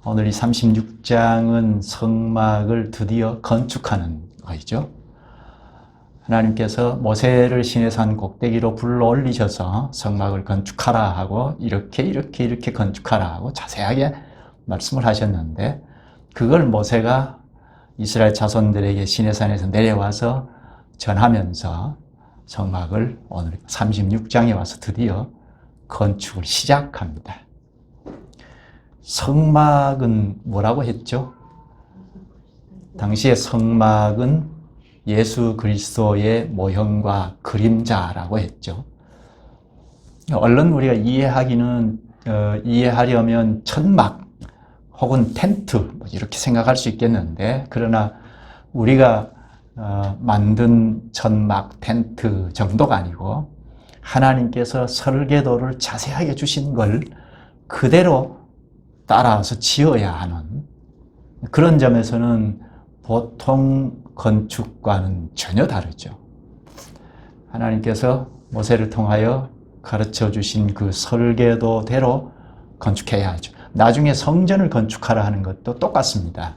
오늘 이 36장은 성막을 드디어 건축하는 거죠. 하나님께서 모세를 시내산 꼭대기로 불러 올리셔서 성막을 건축하라 하고 이렇게 건축하라 하고 자세하게 말씀을 하셨는데, 그걸 모세가 이스라엘 자손들에게 시내산에서 내려와서 전하면서 성막을 오늘 36장에 와서 드디어 건축을 시작합니다. 성막은 뭐라고 했죠? 당시의 성막은 예수 그리스도의 모형과 그림자라고 했죠. 얼른 우리가 이해하려면 천막 혹은 텐트 이렇게 생각할 수 있겠는데, 그러나 우리가 만든 천막, 텐트 정도가 아니고 하나님께서 설계도를 자세하게 주신 걸 그대로 따라서 지어야 하는, 그런 점에서는 보통 건축과는 전혀 다르죠. 하나님께서 모세를 통하여 가르쳐 주신 그 설계도대로 건축해야 하죠. 나중에 성전을 건축하라 하는 것도 똑같습니다.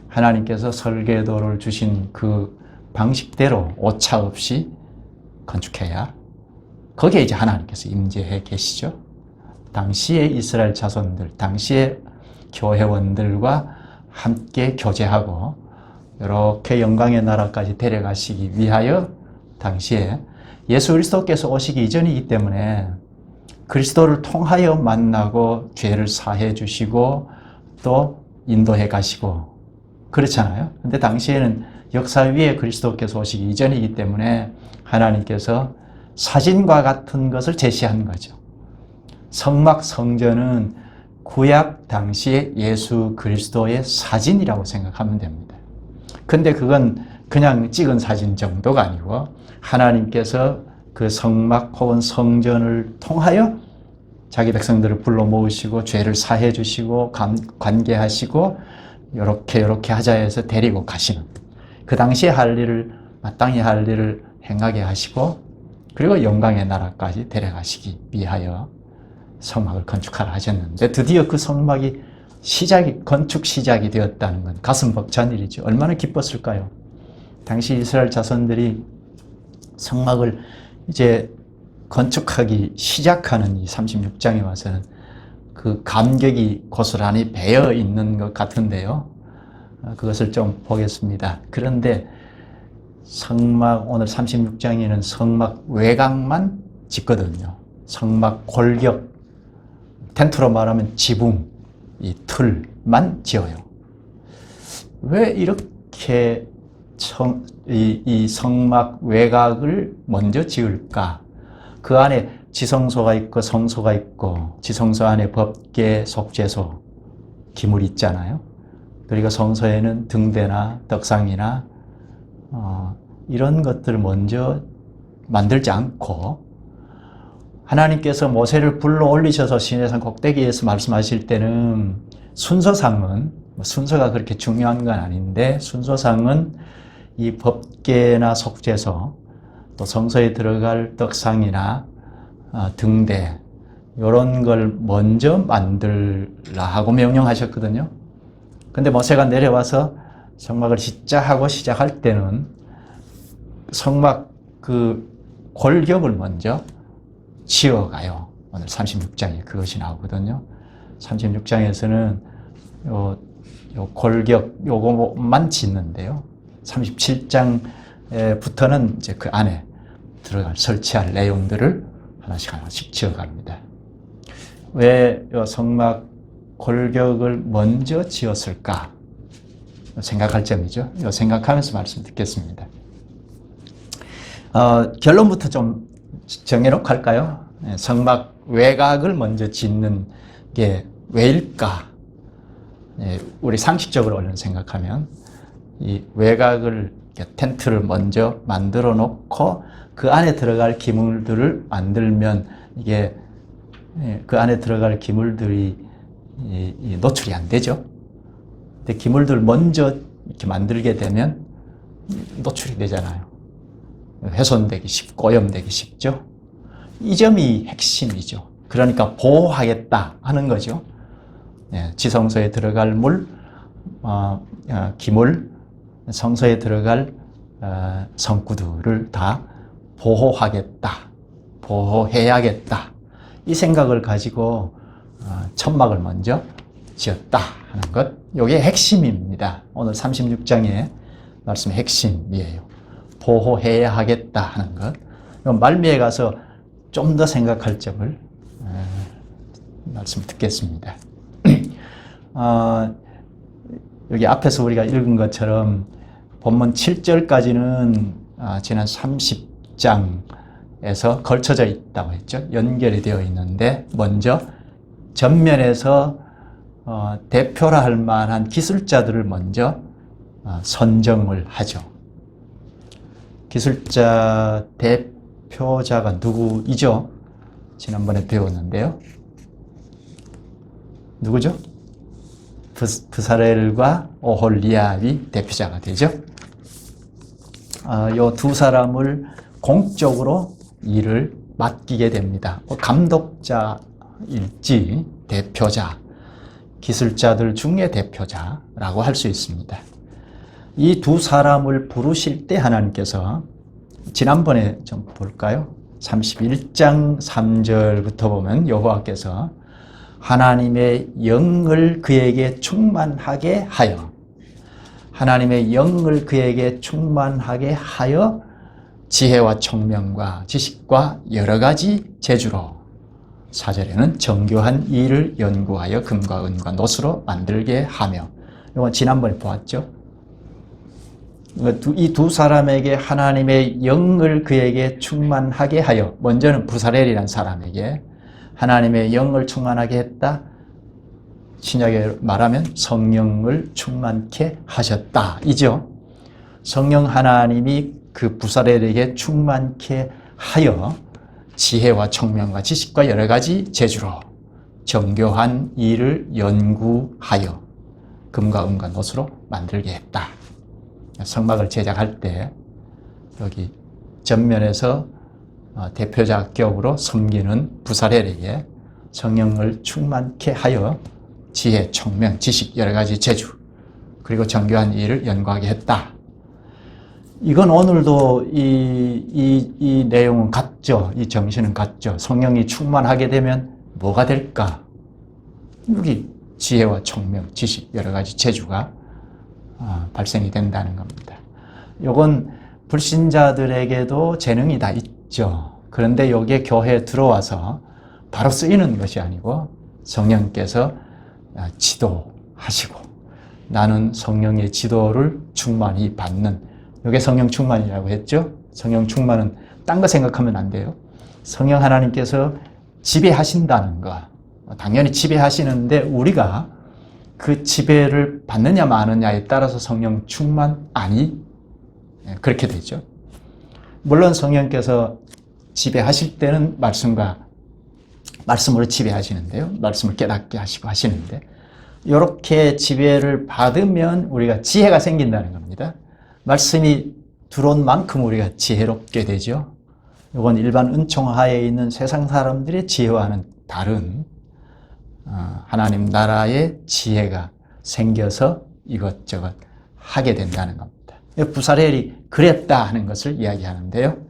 하나님께서 설계도를 주신 그 방식대로 오차 없이 건축해야, 거기에 이제 하나님께서 임재해 계시죠. 당시의 이스라엘 자손들, 당시의 교회원들과 함께 교제하고 이렇게 영광의 나라까지 데려가시기 위하여 당시에 예수 그리스도께서 오시기 이전이기 때문에 그리스도를 통하여 만나고 죄를 사해 주시고 또 인도해 가시고 그렇잖아요. 근데 당시에는 역사 위에 그리스도께서 오시기 이전이기 때문에 하나님께서 사진과 같은 것을 제시한 거죠. 성막 성전은 구약 당시의 예수 그리스도의 사진이라고 생각하면 됩니다. 근데 그건 그냥 찍은 사진 정도가 아니고 하나님께서 그 성막 혹은 성전을 통하여 자기 백성들을 불러 모으시고 죄를 사해 주시고 관계하시고 요렇게 하자 해서 데리고 가시는, 그 당시에 할 일을 마땅히 할 일을 행하게 하시고 그리고 영광의 나라까지 데려가시기 위하여 성막을 건축하라 하셨는데, 드디어 그 성막이 건축 시작이 되었다는 건 가슴 벅찬 일이죠. 얼마나 기뻤을까요? 당시 이스라엘 자손들이 성막을 이제 건축하기 시작하는 이 36장에 와서는 그 감격이 고스란히 배어 있는 것 같은데요. 그것을 좀 보겠습니다. 그런데 성막, 오늘 36장에는 성막 외곽만 짓거든요. 성막 골격, 텐트로 말하면 지붕, 이 틀만 지어요. 왜 이렇게 이 성막 외곽을 먼저 지을까? 그 안에 지성소가 있고 성소가 있고, 지성소 안에 법궤, 속죄소, 기물이 있잖아요. 그리고 성소에는 등대나 떡상이나 이런 것들을 먼저 만들지 않고, 하나님께서 모세를 불러 올리셔서 시내산 꼭대기에서 말씀하실 때는 순서상은, 순서가 그렇게 중요한 건 아닌데, 순서상은 이 법궤나 속죄소, 또 성소에 들어갈 떡상이나 등대, 이런 걸 먼저 만들라 하고 명령하셨거든요. 근데 모세가 내려와서 성막을 짓자 하고 시작할 때는 성막 그 골격을 먼저 지어가요. 오늘 36장에 그것이 나오거든요. 36장에서는 요 골격 요것만 짓는데요. 37장부터는 이제 그 안에 설치할 내용들을 하나씩 지어갑니다. 왜 성막 골격을 먼저 지었을까 생각할 점이죠. 생각하면서 말씀 듣겠습니다. 결론부터 좀 정해놓고 할까요? 성막 외곽을 먼저 짓는 게 왜일까? 우리 상식적으로 얼른 생각하면 이 외곽을, 텐트를 먼저 만들어 놓고 그 안에 들어갈 기물들을 만들면 이게 그 안에 들어갈 기물들이 노출이 안 되죠. 근데 기물들 먼저 이렇게 만들게 되면 노출이 되잖아요. 훼손되기 쉽고 오염되기 쉽죠. 이 점이 핵심이죠. 그러니까 보호하겠다 하는 거죠. 지성소에 들어갈 물, 기물, 성소에 들어갈 성구들을 다 보호하겠다, 보호해야겠다. 이 생각을 가지고 천막을 먼저 지었다 하는 것. 이게 핵심입니다. 오늘 36장의 말씀의 핵심이에요. 보호해야 하겠다 하는 것. 말미에 가서 좀 더 생각할 점을 말씀 듣겠습니다. 여기 앞에서 우리가 읽은 것처럼 본문 7절까지는 지난 30장에서 걸쳐져 있다고 했죠. 연결이 되어 있는데 먼저 전면에서 대표라 할 만한 기술자들을 먼저 선정을 하죠. 기술자 대표자가 누구이죠? 지난번에 배웠는데요. 누구죠? 브사렐과 오홀리압이 대표자가 되죠. 이 두 사람을 공적으로 일을 맡기게 됩니다. 감독자일지 대표자, 기술자들 중에 대표자라고 할 수 있습니다. 이 두 사람을 부르실 때 하나님께서 지난번에 좀 볼까요? 31장 3절부터 보면 여호와께서 하나님의 영을 그에게 충만하게 하여, 하나님의 영을 그에게 충만하게 하여 지혜와 총명과 지식과 여러 가지 재주로, 4절에는 정교한 일을 연구하여 금과 은과 노수로 만들게 하며, 이건 지난번에 보았죠. 이 두 사람에게 하나님의 영을 그에게 충만하게 하여, 먼저는 부사렐이라는 사람에게 하나님의 영을 충만하게 했다. 신약에 말하면 성령을 충만케 하셨다 이죠. 성령 하나님이 그 부사렐에게 충만케 하여 지혜와 총명과 지식과 여러 가지 재주로 정교한 일을 연구하여 금과 은과 노수로 만들게 했다. 성막을 제작할 때 여기 전면에서 대표자격으로 섬기는 부사렐에게 성령을 충만케 하여 지혜, 총명, 지식, 여러 가지 재주, 그리고 정교한 일을 연구하게 했다. 이건 오늘도 이 내용은 같죠. 이 정신은 같죠. 성령이 충만하게 되면 뭐가 될까? 여기 지혜와 총명, 지식, 여러 가지 재주가 발생이 된다는 겁니다. 이건 불신자들에게도 재능이 다 있죠. 그런데 여기에 교회에 들어와서 바로 쓰이는 것이 아니고 성령께서 지도하시고 나는 성령의 지도를 충만히 받는, 이게 성령 충만이라고 했죠. 성령 충만은 딴 거 생각하면 안 돼요. 성령 하나님께서 지배하신다는 거, 당연히 지배하시는데 우리가 그 지배를 받느냐 마느냐에 따라서 성령 충만하니 그렇게 되죠. 물론 성령께서 지배하실 때는 말씀으로 지배하시는데요. 말씀을 깨닫게 하시고 하시는데, 이렇게 지배를 받으면 우리가 지혜가 생긴다는 겁니다. 말씀이 들어온 만큼 우리가 지혜롭게 되죠. 이건 일반 은총하에 있는 세상 사람들의 지혜와는 다른 하나님 나라의 지혜가 생겨서 이것저것 하게 된다는 겁니다. 부사렐이 그랬다 하는 것을 이야기하는데요.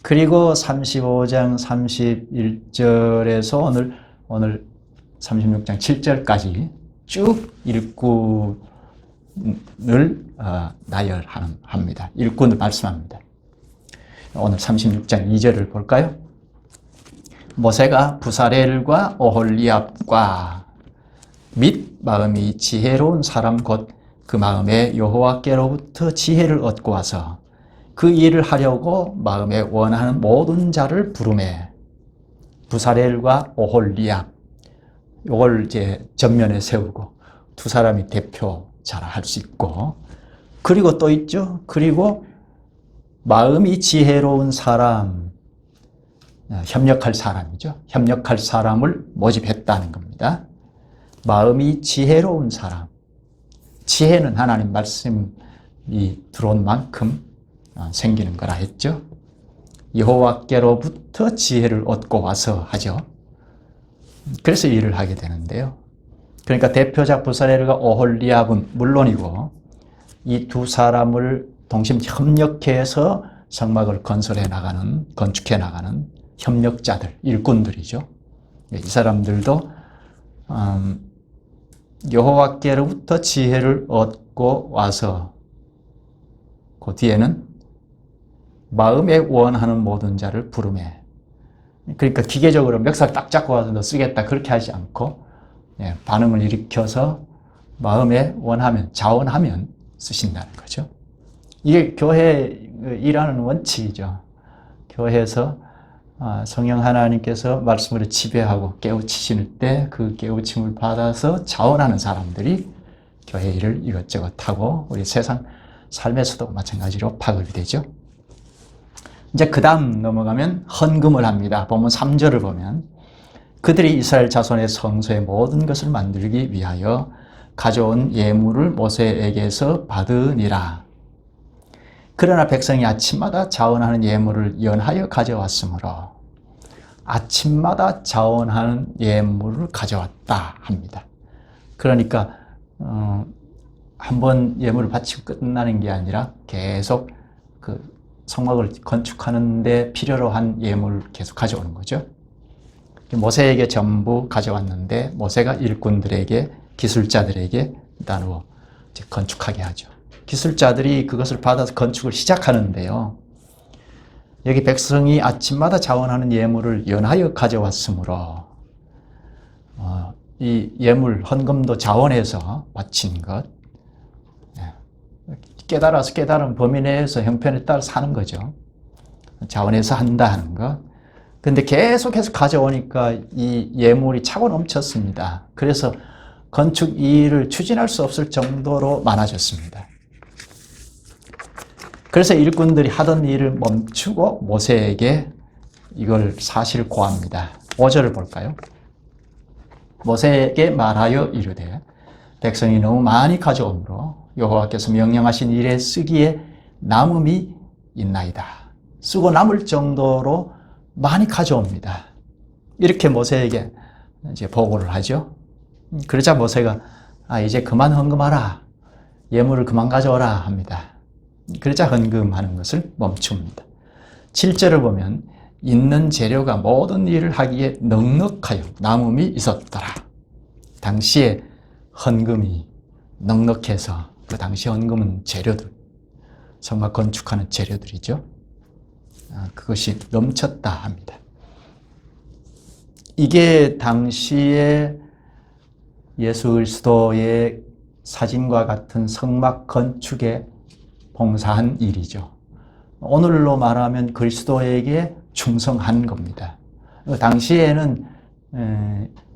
그리고 35장 31절에서 오늘 36장 7절까지 쭉 일꾼을 나열합니다. 일꾼을 말씀합니다. 오늘 36장 2절을 볼까요? 모세가 부사렐과 오홀리압과 및 마음이 지혜로운 사람 곧 그 마음에 여호와께로부터 지혜를 얻고 와서 그 일을 하려고 마음에 원하는 모든 자를 부르매, 부사렐과 오홀리압, 이걸 이제 전면에 세우고 두 사람이 대표자라 할 수 있고, 그리고 또 있죠. 그리고 마음이 지혜로운 사람, 협력할 사람이죠. 협력할 사람을 모집했다는 겁니다. 마음이 지혜로운 사람. 지혜는 하나님 말씀이 들어온 만큼 생기는 거라 했죠. 여호와께로부터 지혜를 얻고 와서 하죠. 그래서 일을 하게 되는데요. 그러니까 대표자 부살렐과 오홀리압은 물론이고 이 두 사람을 동심 협력해서 성막을 건설해 나가는, 건축해 나가는 협력자들, 일꾼들이죠. 이 사람들도 여호와께로부터 지혜를 얻고 와서 그 뒤에는 마음에 원하는 모든 자를 부르매. 그러니까 기계적으로 멱살 딱 잡고 와서 너 쓰겠다 그렇게 하지 않고 반응을 일으켜서 마음에 원하면, 자원하면 쓰신다는 거죠. 이게 교회 일하는 원칙이죠. 교회에서 성령 하나님께서 말씀으로 지배하고 깨우치실 때 그 깨우침을 받아서 자원하는 사람들이 교회 일을 이것저것 하고 우리 세상 삶에서도 마찬가지로 파급이 되죠. 이제 그 다음 넘어가면 헌금을 합니다. 보면 3절을 보면 그들이 이스라엘 자손의 성소의 모든 것을 만들기 위하여 가져온 예물을 모세에게서 받으니라. 그러나 백성이 아침마다 자원하는 예물을 연하여 가져왔으므로 아침마다 자원하는 예물을 가져왔다 합니다. 그러니까 한번 예물을 바치고 끝나는 게 아니라 계속 그 성막을 건축하는 데 필요로 한 예물을 계속 가져오는 거죠. 모세에게 전부 가져왔는데 모세가 일꾼들에게, 기술자들에게 나누어 건축하게 하죠. 기술자들이 그것을 받아서 건축을 시작하는데요. 여기 백성이 아침마다 자원하는 예물을 연하여 가져왔으므로 이 예물, 헌금도 자원해서 바친 것, 깨달아서 깨달은 범위 내에서 형편에 따라 사는 거죠. 자원해서 한다 하는 것. 근데 계속해서 가져오니까 이 예물이 차고 넘쳤습니다. 그래서 건축 일을 추진할 수 없을 정도로 많아졌습니다. 그래서 일꾼들이 하던 일을 멈추고 모세에게 이걸 사실 고합니다. 5절을 볼까요? 모세에게 말하여 이르되 백성이 너무 많이 가져오므로 여호와께서 명령하신 일에 쓰기에 남음이 있나이다. 쓰고 남을 정도로 많이 가져옵니다. 이렇게 모세에게 이제 보고를 하죠. 그러자 모세가 이제 그만 헌금하라. 예물을 그만 가져오라 합니다. 그러자 헌금하는 것을 멈춥니다. 7절을 보면 있는 재료가 모든 일을 하기에 넉넉하여 남음이 있었더라. 당시에 헌금이 넉넉해서 그 당시 헌금은 재료들, 성막 건축하는 재료들이죠. 그것이 넘쳤다 합니다. 이게 당시에 예수 그리스도의 사진과 같은 성막 건축에 봉사한 일이죠. 오늘로 말하면 그리스도에게 충성한 겁니다. 당시에는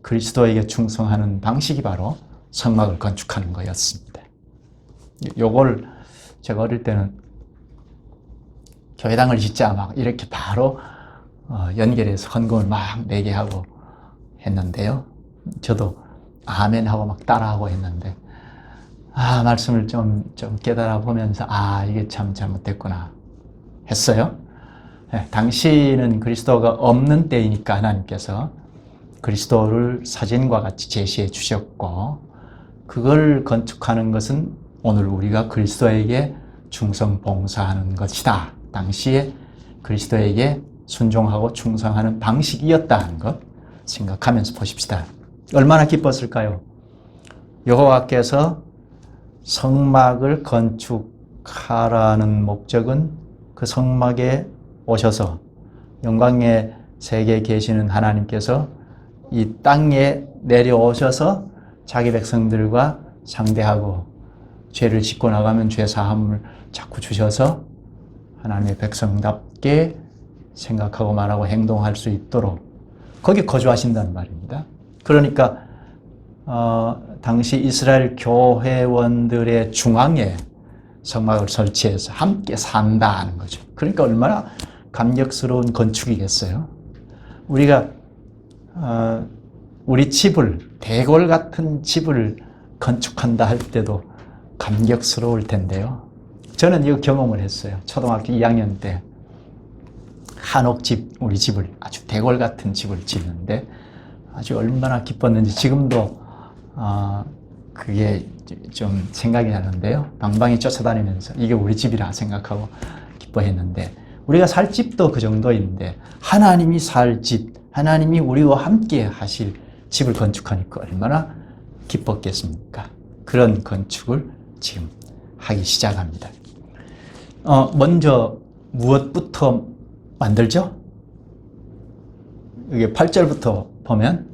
그리스도에게 충성하는 방식이 바로 성막을 건축하는 거였습니다. 요걸 제가 어릴 때는 교회당을 짓자 막 이렇게 바로 연결해서 헌금을 막 내게 하고 했는데요. 저도 아멘 하고 막 따라하고 했는데 말씀을 좀 깨달아 보면서 이게 참 잘못됐구나 했어요. 당시는 그리스도가 없는 때이니까 하나님께서 그리스도를 사진과 같이 제시해 주셨고 그걸 건축하는 것은 오늘 우리가 그리스도에게 충성 봉사하는 것이다. 당시에 그리스도에게 순종하고 충성하는 방식이었다는 것 생각하면서 보십시다. 얼마나 기뻤을까요? 여호와께서 성막을 건축하라는 목적은 그 성막에 오셔서 영광의 세계에 계시는 하나님께서 이 땅에 내려오셔서 자기 백성들과 상대하고 죄를 짓고 나가면 죄 사함을 자꾸 주셔서 하나님의 백성답게 생각하고 말하고 행동할 수 있도록 거기 거주하신다는 말입니다. 그러니까 당시 이스라엘 교회원들의 중앙에 성막을 설치해서 함께 산다는 거죠. 그러니까 얼마나 감격스러운 건축이겠어요. 우리가 우리 집을, 대궐 같은 집을 건축한다 할 때도 감격스러울 텐데요. 저는 이거 경험을 했어요. 초등학교 2학년 때 한옥집, 우리 집을 아주 대궐 같은 집을 짓는데 아주 얼마나 기뻤는지 지금도 그게 좀 생각이 나는데요. 방방이 쫓아다니면서 이게 우리 집이라 생각하고 기뻐했는데, 우리가 살 집도 그 정도인데 하나님이 살 집, 하나님이 우리와 함께 하실 집을 건축하니까 얼마나 기뻤겠습니까? 그런 건축을 지금 하기 시작합니다. 먼저 무엇부터 만들죠? 이게 8절부터 보면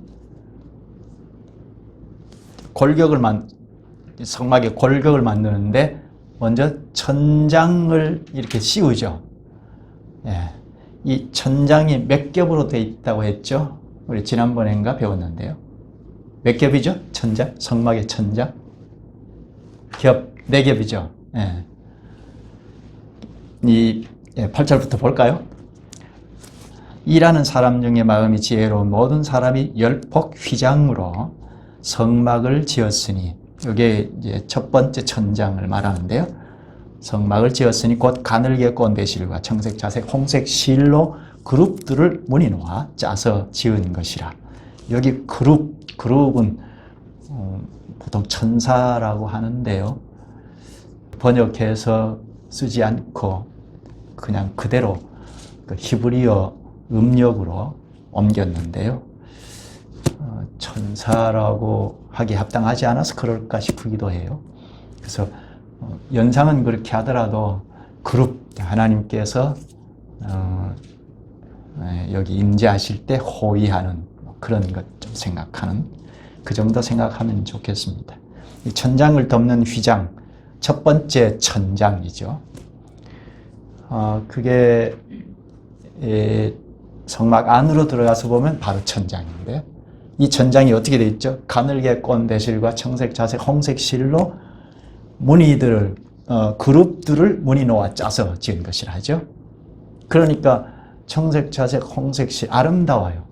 성막의 골격을 만드는데 먼저 천장을 이렇게 씌우죠. 예. 이 천장이 몇 겹으로 되어 있다고 했죠? 우리 지난번인가 배웠는데요. 몇 겹이죠? 천장? 성막의 천장? 겹, 4겹이죠. 예. 8절부터 볼까요? 일하는 사람 중에 마음이 지혜로운 모든 사람이 열폭 휘장으로 성막을 지었으니, 이게 이제 첫 번째 천장을 말하는데요. 성막을 지었으니 곧 가늘게 꼰 배실과 청색, 자색, 홍색 실로 그룹들을 무늬 놓아 짜서 지은 것이라. 여기 그룹은 보통 천사라고 하는데요. 번역해서 쓰지 않고 그냥 그대로 그 히브리어 음력으로 옮겼는데요. 천사라고 하기 합당하지 않아서 그럴까 싶기도 해요. 그래서 연상은 그렇게 하더라도 그룹, 하나님께서 여기 임재하실 때 호위하는 그런 것 좀 생각하는, 그 정도 생각하면 좋겠습니다. 이 천장을 덮는 휘장, 첫 번째 천장이죠. 그게 성막 안으로 들어가서 보면 바로 천장인데, 이 천장이 어떻게 되어 있죠? 가늘게 꼰 배실과 청색, 자색, 홍색 실로 무늬들을, 그룹들을 무늬 놓아 짜서 지은 것이라 하죠. 그러니까 청색, 자색, 홍색 실, 아름다워요.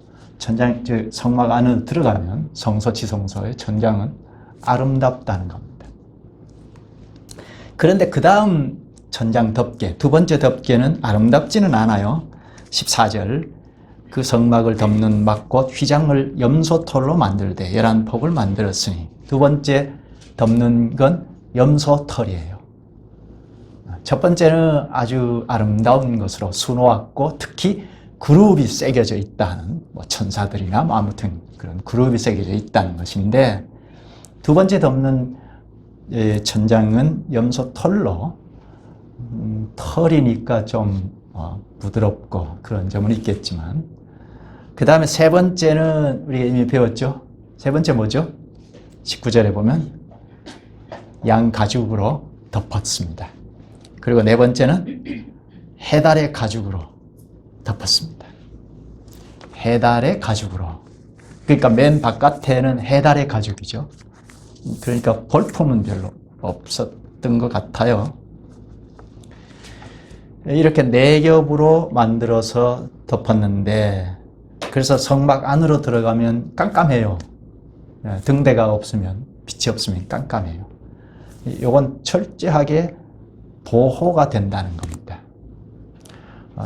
성막 안으로 들어가면 성소, 지성소의 천장은 아름답다는 겁니다. 그런데 그 다음 천장 덮개, 두 번째 덮개는 아름답지는 않아요. 14절, 그 성막을 덮는 막 곧 휘장을 염소털로 만들되 11폭을 만들었으니, 두 번째 덮는 건 염소털이에요. 첫 번째는 아주 아름다운 것으로 수놓았고, 특히 그룹이 새겨져 있다는, 천사들이나 아무튼 그런 그룹이 새겨져 있다는 것인데, 두 번째 덮는 천장은 염소털로, 털이니까 좀 부드럽고 그런 점은 있겠지만, 그 다음에 세 번째는 우리가 이미 배웠죠. 세 번째 뭐죠? 19절에 보면 양 가죽으로 덮었습니다. 그리고 네 번째는 해달의 가죽으로 덮었습니다. 해달의 가죽으로. 그러니까 맨 바깥에는 해달의 가죽이죠. 그러니까 볼품은 별로 없었던 것 같아요. 이렇게 4겹으로 만들어서 덮었는데, 그래서 성막 안으로 들어가면 깜깜해요. 등대가 없으면, 빛이 없으면 깜깜해요. 이건 철저하게 보호가 된다는 겁니다.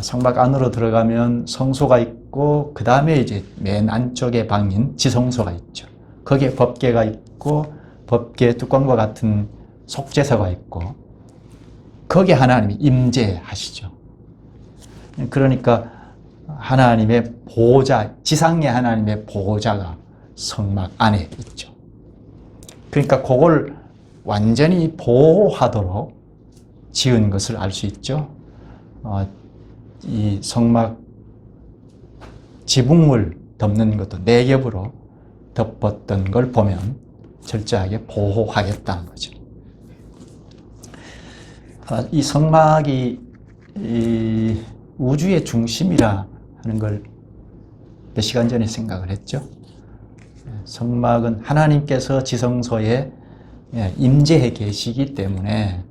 성막 안으로 들어가면 성소가 있고, 그 다음에 이제 맨 안쪽에 방인 지성소가 있죠. 거기에 법궤가 있고, 법궤 뚜껑과 같은 속죄소가 있고, 거기에 하나님이 임재하시죠. 그러니까 하나님의 보호자, 지상의 하나님의 보호자가 성막 안에 있죠. 그러니까 그걸 완전히 보호하도록 지은 것을 알 수 있죠. 이 성막 지붕을 덮는 것도 4겹으로 덮었던 걸 보면 철저하게 보호하겠다는 거죠. 이 성막이 이 우주의 중심이라 하는 걸 몇 시간 전에 생각을 했죠. 성막은 하나님께서 지성소에 임재해 계시기 때문에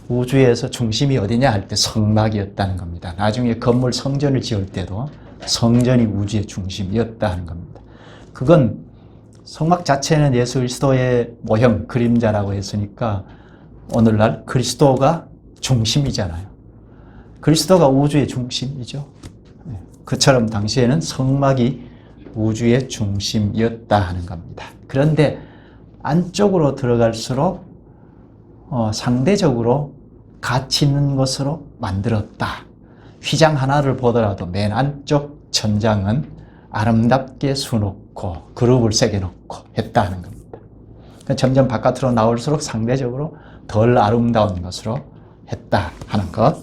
우주에서 중심이 어디냐 할 때 성막이었다는 겁니다. 나중에 건물 성전을 지을 때도 성전이 우주의 중심이었다 하는 겁니다. 그건 성막 자체는 예수 그리스도의 모형, 그림자라고 했으니까 오늘날 그리스도가 중심이잖아요. 그리스도가 우주의 중심이죠. 당시에는 성막이 우주의 중심이었다 하는 겁니다. 그런데 안쪽으로 들어갈수록 상대적으로 가치 있는 것으로 만들었다. 휘장 하나를 보더라도 맨 안쪽 천장은 아름답게 수놓고 그룹을 새겨놓고 했다는 겁니다. 점점 바깥으로 나올수록 상대적으로 덜 아름다운 것으로 했다 하는 것.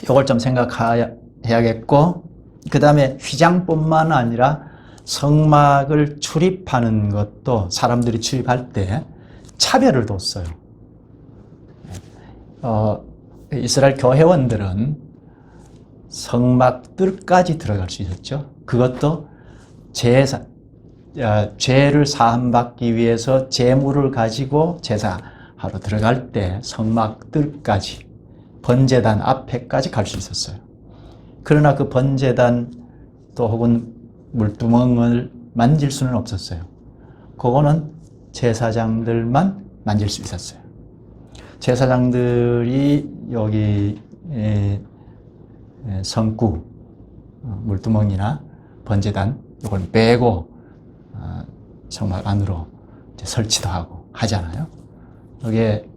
이걸 좀 생각해야겠고, 그 다음에 휘장뿐만 아니라 성막을 출입하는 것도 사람들이 출입할 때 차별을 뒀어요. 이스라엘 교회원들은 성막들까지 들어갈 수 있었죠. 그것도 죄를 사함받기 위해서 제물을 가지고 제사하러 들어갈 때 성막들까지, 번제단 앞에까지 갈 수 있었어요. 그러나 그 번제단 또 혹은 물두멍을 만질 수는 없었어요. 그거는 제사장들만 만질 수 있었어요. 제사장들이 여기 성구, 물두멍이나 번제단 이걸 빼고 성막 안으로 설치도 하고 하잖아요. 여기에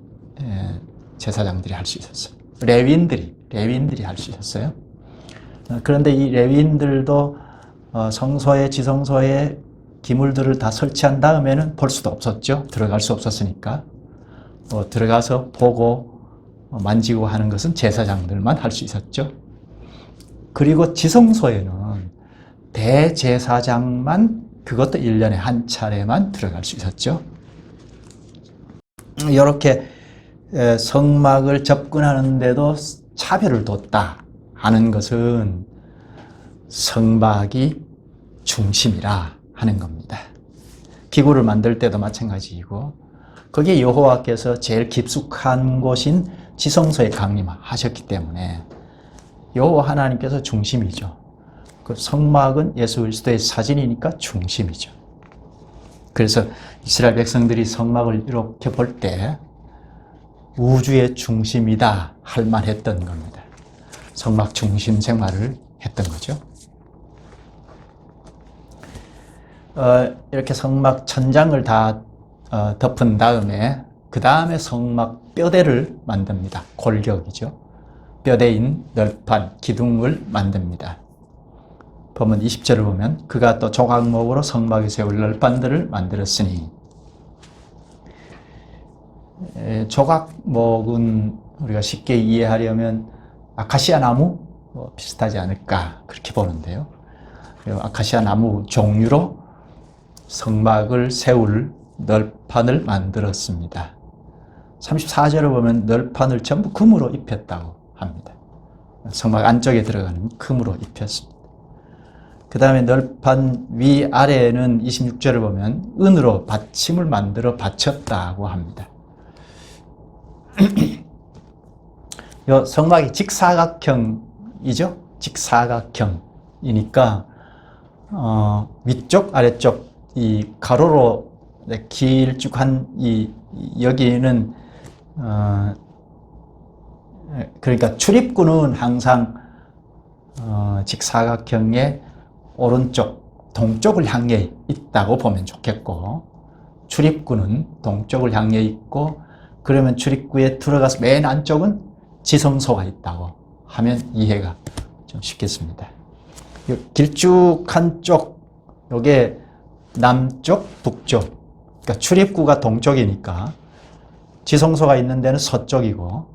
제사장들이 할 수 있었어요. 레위인들이 할 수 있었어요. 그런데 이 레위인들도 성소에, 지성소에 기물들을 다 설치한 다음에는 볼 수도 없었죠. 들어갈 수 없었으니까. 들어가서 보고 만지고 하는 것은 제사장들만 할 수 있었죠. 그리고 지성소에는 대제사장만, 그것도 1년에 한 차례만 들어갈 수 있었죠. 이렇게 성막을 접근하는데도 차별을 뒀다 하는 것은 성막이 중심이라 하는 겁니다. 기구를 만들 때도 마찬가지이고, 거기에 여호와께서 제일 깊숙한 곳인 지성소에 강림하셨기 때문에 여호와 하나님께서 중심이죠. 그 성막은 예수 그리스도의 사진이니까 중심이죠. 그래서 이스라엘 백성들이 성막을 이렇게 볼 때 우주의 중심이다 할 만했던 겁니다. 성막 중심 생활을 했던 거죠. 이렇게 성막 천장을 다 덮은 다음에 그 다음에 성막 뼈대를 만듭니다. 골격이죠. 뼈대인 널판, 기둥을 만듭니다. 보면 20절을 보면 그가 또 조각목으로 성막에 세울 널판들을 만들었으니, 조각목은 우리가 쉽게 이해하려면 아카시아 나무 비슷하지 않을까 그렇게 보는데요. 아카시아 나무 종류로 성막을 세울 널판을 만들었습니다. 34절을 보면 널판을 전부 금으로 입혔다고 합니다. 성막 안쪽에 들어가는 금으로 입혔습니다. 그 다음에 널판 위아래에는 26절을 보면 은으로 받침을 만들어 받쳤다고 합니다. 이 성막이 직사각형이죠. 직사각형이니까 위쪽 아래쪽 이 가로로 길쭉한 여기는 그러니까 출입구는 항상 직사각형의 오른쪽 동쪽을 향해 있다고 보면 좋겠고, 출입구는 동쪽을 향해 있고, 그러면 출입구에 들어가서 맨 안쪽은 지성소가 있다고 하면 이해가 좀 쉽겠습니다. 길쭉한 쪽, 요게 남쪽, 북쪽. 그러니까 출입구가 동쪽이니까 지성소가 있는 데는 서쪽이고,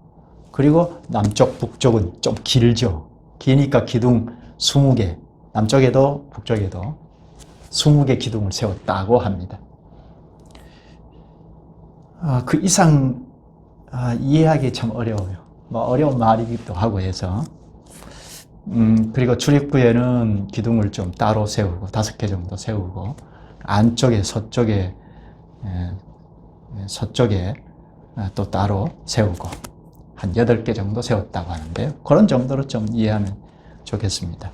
그리고 남쪽, 북쪽은 좀 길죠. 기니까 기둥 20개, 남쪽에도 북쪽에도 20개 기둥을 세웠다고 합니다. 그 이상 이해하기 참 어려워요. 어려운 말이기도 하고 해서. 그리고 출입구에는 기둥을 좀 따로 세우고 5개 정도 세우고, 안쪽에 서쪽에 또 따로 세우고 한 8개 정도 세웠다고 하는데요. 그런 정도로 좀 이해하면 좋겠습니다.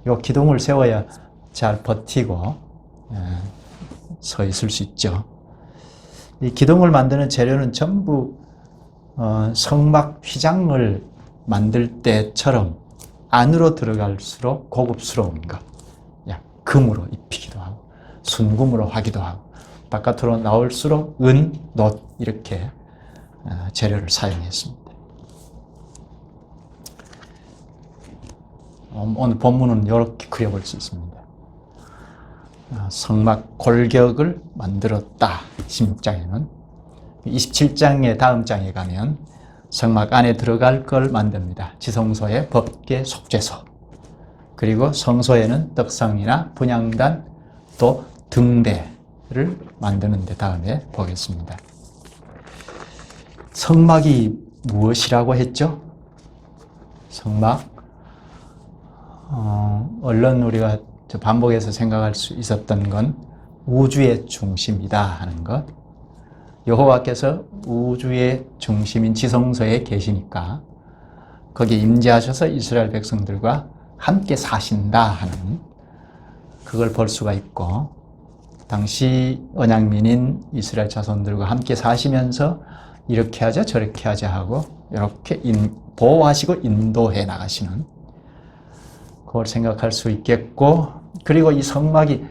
이 기둥을 세워야 잘 버티고 서 있을 수 있죠. 이 기둥을 만드는 재료는 전부 성막 휘장을 만들 때처럼 안으로 들어갈수록 고급스러운 것, 금으로 입히기도 하고 순금으로 하기도 하고 바깥으로 나올수록 은, 놋 이렇게 재료를 사용했습니다. 오늘 본문은 이렇게 그려볼 수 있습니다. 성막 골격을 만들었다. 16장에는 27장의 다음 장에 가면 성막 안에 들어갈 걸 만듭니다. 지성소에 법궤, 속죄소, 그리고 성소에는 떡상이나 분향단, 또 등대를 만드는 데 다음에 보겠습니다. 성막이 무엇이라고 했죠? 성막, 얼른 우리가 반복해서 생각할 수 있었던 건 우주의 중심이다 하는 것. 여호와께서 우주의 중심인 지성소에 계시니까 거기에 임재하셔서 이스라엘 백성들과 함께 사신다 하는 그걸 볼 수가 있고, 당시 언약민인 이스라엘 자손들과 함께 사시면서 이렇게 하자 저렇게 하자 하고 이렇게 보호하시고 인도해 나가시는, 그걸 생각할 수 있겠고, 그리고 이 성막이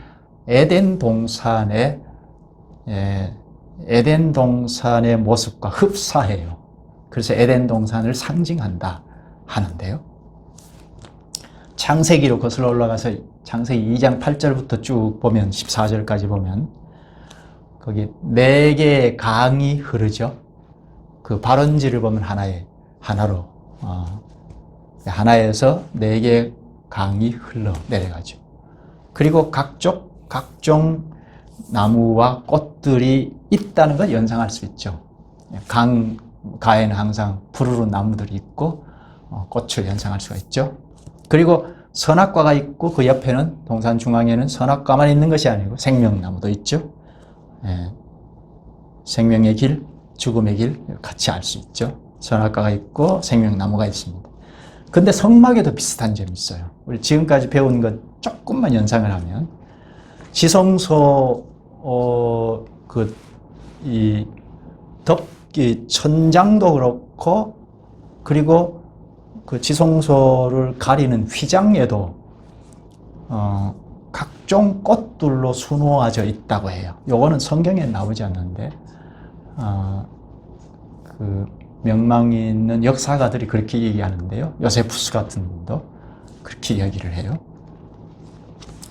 에덴 동산의 모습과 흡사해요. 그래서 에덴 동산을 상징한다 하는데요. 창세기로 거슬러 올라가서 창세기 2장 8절부터 쭉 보면 14절까지 보면 거기 4개의 강이 흐르죠. 그 발원지를 보면 하나로 하나에서 4개의 강이 흘러 내려가죠. 그리고 각종 나무와 꽃들이 있다는 걸 연상할 수 있죠. 강가에는 항상 푸르른 나무들이 있고 꽃을 연상할 수가 있죠. 그리고 선악과가 있고 그 옆에는 동산 중앙에는 선악과만 있는 것이 아니고 생명나무도 있죠. 생명의 길, 죽음의 길 같이 알 수 있죠. 선악과가 있고 생명나무가 있습니다. 근데 성막에도 비슷한 점이 있어요. 우리 지금까지 배운 것 조금만 연상을 하면 지성소 천장도 그렇고, 그리고 그 지성소를 가리는 휘장에도 각종 꽃들로 수놓아져 있다고 해요. 요거는 성경에 나오지 않는데 그 명망이 있는 역사가들이 그렇게 얘기하는데요. 요세푸스 같은 분도 그렇게 얘기를 해요.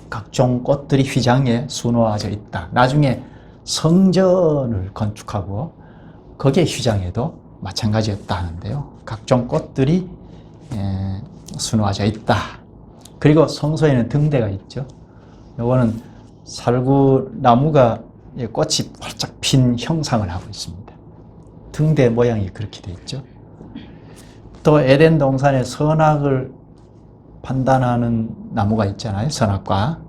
각종 꽃들이 휘장에 수놓아져 있다. 나중에 성전을 건축하고 거기에 휘장에도 마찬가지였다 하는데요. 각종 꽃들이 수놓아져 있다. 그리고 성소에는 등대가 있죠. 요거는 살구나무가 꽃이 활짝 핀 형상을 하고 있습니다. 등대 모양이 그렇게 되어 있죠. 또 에덴 동산에 선악을 판단하는 나무가 있잖아요. 선악과.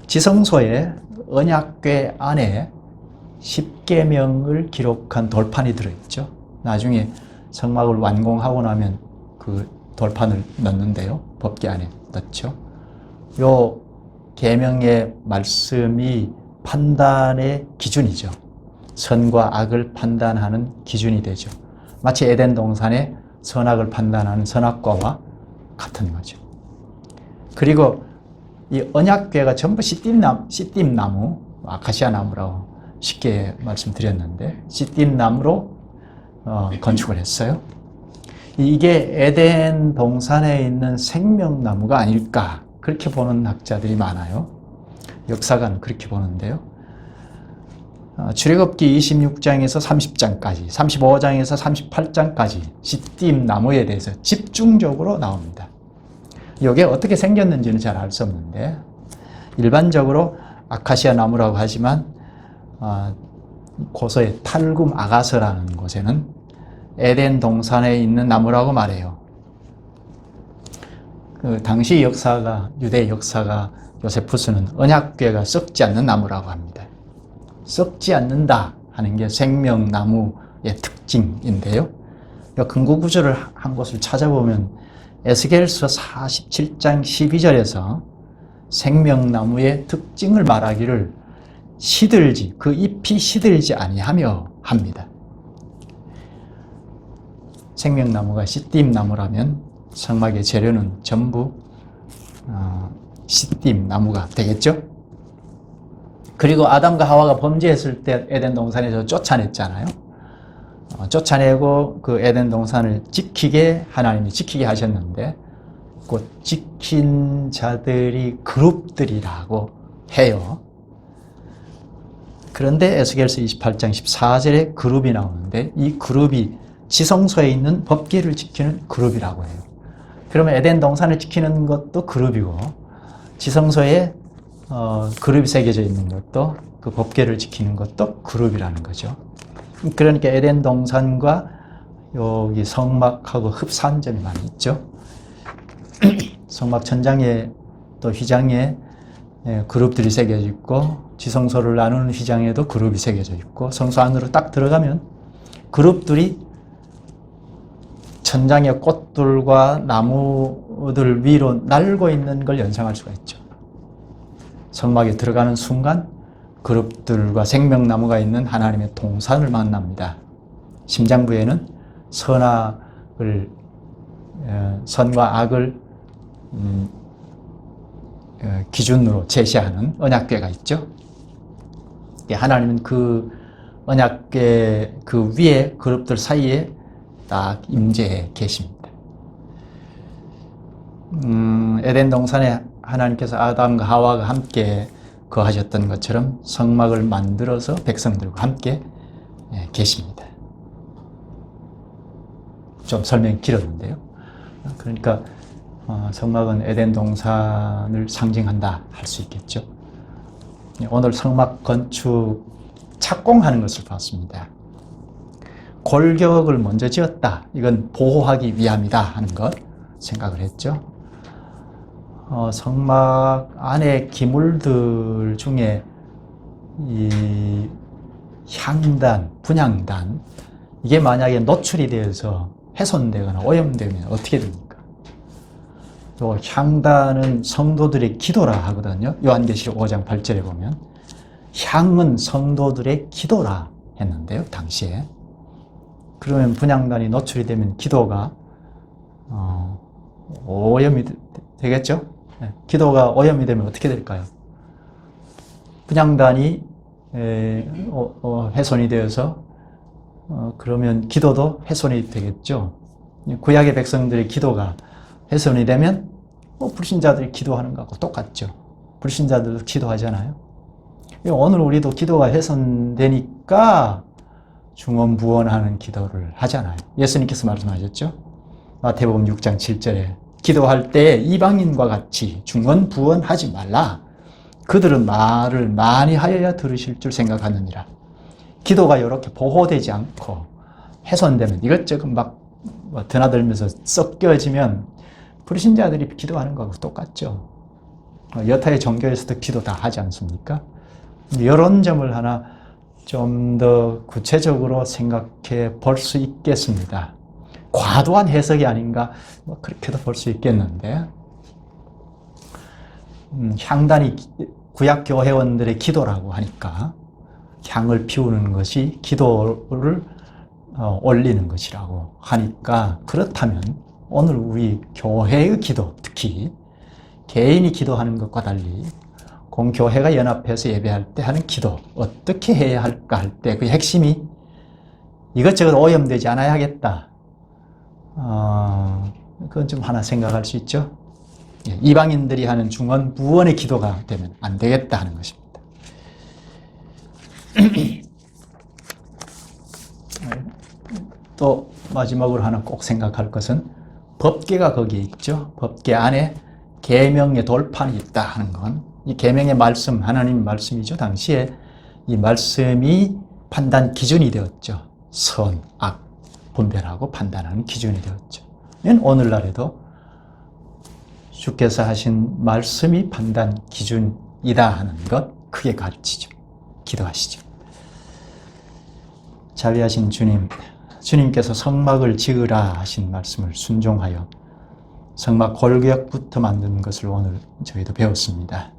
지성소에 언약궤 안에 10계명을 기록한 돌판이 들어있죠. 나중에 성막을 완공하고 나면 그 돌판을 넣는데요. 법궤 안에 넣죠. 요 계명의 말씀이 판단의 기준이죠. 선과 악을 판단하는 기준이 되죠. 마치 에덴 동산에 선악을 판단하는 선악과와 같은 거죠. 그리고 이 언약궤가 전부 시띠임나무, 아카시아 나무라고 쉽게 말씀드렸는데, 시띠임나무로 건축을 했어요. 이게 에덴 동산에 있는 생명나무가 아닐까, 그렇게 보는 학자들이 많아요. 역사가는 그렇게 보는데요. 출애굽기 26장에서 30장까지, 35장에서 38장까지 시띠임나무에 대해서 집중적으로 나옵니다. 이게 어떻게 생겼는지는 잘 알 수 없는데, 일반적으로 아카시아 나무라고 하지만 고서의 탈굼 아가서라는 곳에는 에덴 동산에 있는 나무라고 말해요. 그 당시 유대 역사가 요세푸스는 언약궤가 썩지 않는 나무라고 합니다. 썩지 않는다 하는 게 생명나무의 특징인데요. 근거 구절을 한 곳을 찾아보면 에스겔서 47장 12절에서 생명나무의 특징을 말하기를 그 잎이 시들지 아니하며 합니다. 생명나무가 시띠임나무라면 성막의 재료는 전부 시띠임나무가 되겠죠? 그리고 아담과 하와가 범죄했을 때 에덴 동산에서 쫓아냈잖아요. 쫓아내고 그 에덴 동산을 하나님이 지키게 하셨는데 그 지킨 자들이 그룹들이라고 해요. 그런데 에스겔서 28장 14절에 그룹이 나오는데 이 그룹이 지성소에 있는 법궤를 지키는 그룹이라고 해요. 그러면 에덴 동산을 지키는 것도 그룹이고 지성소에 그룹이 새겨져 있는 것도 그 법궤를 지키는 것도 그룹이라는 거죠. 그러니까 에덴 동산과 여기 성막하고 흡사한 점이 많이 있죠. 성막 천장에 또 휘장에 그룹들이 새겨져 있고 지성소를 나누는 휘장에도 그룹이 새겨져 있고 성소 안으로 딱 들어가면 그룹들이 천장의 꽃들과 나무들 위로 날고 있는 걸 연상할 수가 있죠. 성막에 들어가는 순간 그룹들과 생명나무가 있는 하나님의 동산을 만납니다. 심장부에는 선과 악을 기준으로 제시하는 언약궤가 있죠. 하나님은 그 언약궤 그 위에 그룹들 사이에 딱 임재해 계십니다. 에덴 동산에 하나님께서 아담과 하와가 함께 거하셨던 것처럼 성막을 만들어서 백성들과 함께 계십니다. 좀 설명이 길었는데요. 그러니까 성막은 에덴 동산을 상징한다 할 수 있겠죠. 오늘 성막 건축 착공하는 것을 봤습니다. 골격을 먼저 지었다. 이건 보호하기 위함이다 하는 것 생각을 했죠. 성막 안에 기물들 중에 이 향단, 분향단 이게 만약에 노출이 되어서 훼손되거나 오염되면 어떻게 됩니까? 또 향단은 성도들의 기도라 하거든요. 요한계시록 5장 8절에 보면 향은 성도들의 기도라 했는데요. 당시에. 그러면 분향단이 노출이 되면 기도가 오염이 되겠죠? 네. 기도가 오염이 되면 어떻게 될까요? 분향단이 훼손이 되어서 그러면 기도도 훼손이 되겠죠. 구약의 백성들의 기도가 훼손이 되면 불신자들이 기도하는 것하고 똑같죠. 불신자들도 기도하잖아요. 오늘 우리도 기도가 훼손되니까 중언부언하는 기도를 하잖아요. 예수님께서 말씀하셨죠. 마태복음 6장 7절에 기도할 때 이방인과 같이 중언부언하지 말라. 그들은 말을 많이 하여야 들으실 줄 생각하느니라. 기도가 이렇게 보호되지 않고 훼손되면 이것저것 막 드나들면서 섞여지면 불신자들이 기도하는 거하고 똑같죠. 여타의 종교에서도 기도 다 하지 않습니까? 이런 점을 하나 좀 더 구체적으로 생각해 볼 수 있겠습니다. 과도한 해석이 아닌가 그렇게도 볼 수 있겠는데 향단이 구약 교회원들의 기도라고 하니까 향을 피우는 것이 기도를 올리는 것이라고 하니까 그렇다면 오늘 우리 교회의 기도, 특히 개인이 기도하는 것과 달리 공교회가 연합해서 예배할 때 하는 기도 어떻게 해야 할까 할 때 그 핵심이 이것저것 오염되지 않아야겠다. 그건 좀 하나 생각할 수 있죠. 이방인들이 하는 중언부언의 기도가 되면 안 되겠다 하는 것입니다. 또 마지막으로 하나 꼭 생각할 것은 법궤가 거기에 있죠. 법궤 안에 계명의 돌판이 있다 하는 건 이 계명의 말씀, 하나님 말씀이죠. 당시에 이 말씀이 판단 기준이 되었죠. 선, 악, 분별하고 판단하는 기준이 되었죠. 오늘날에도 주께서 하신 말씀이 판단 기준이다 하는 것 크게 가르치죠. 기도하시죠. 자비하신 주님, 주님께서 성막을 지으라 하신 말씀을 순종하여 성막 골격부터 만든 것을 오늘 저희도 배웠습니다.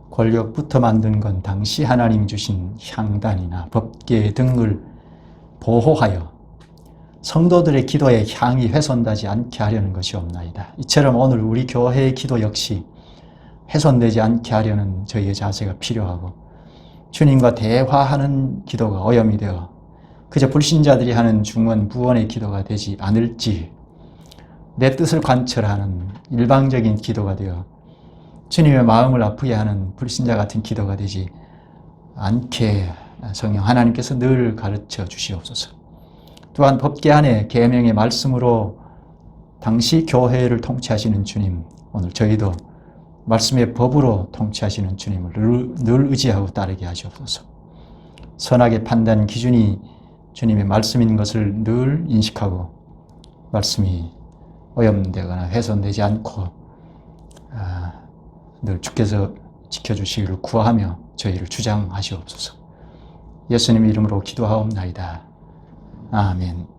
골격부터 만든 건 당시 하나님 주신 향단이나 법궤 등을 보호하여 성도들의 기도에 향이 훼손되지 않게 하려는 것이 없나이다. 이처럼 오늘 우리 교회의 기도 역시 훼손되지 않게 하려는 저희의 자세가 필요하고 주님과 대화하는 기도가 오염이 되어 그저 불신자들이 하는 중언 부언의 기도가 되지 않을지, 내 뜻을 관철하는 일방적인 기도가 되어 주님의 마음을 아프게 하는 불신자 같은 기도가 되지 않게 성령 하나님께서 늘 가르쳐 주시옵소서. 또한 법궤 안에 계명의 말씀으로 당시 교회를 통치하시는 주님, 오늘 저희도 말씀의 법으로 통치하시는 주님을 늘 의지하고 따르게 하시옵소서. 선악의 판단 기준이 주님의 말씀인 것을 늘 인식하고 말씀이 오염되거나 훼손되지 않고 늘 주께서 지켜주시기를 구하며 저희를 주장하시옵소서. 예수님 이름으로 기도하옵나이다. 아멘.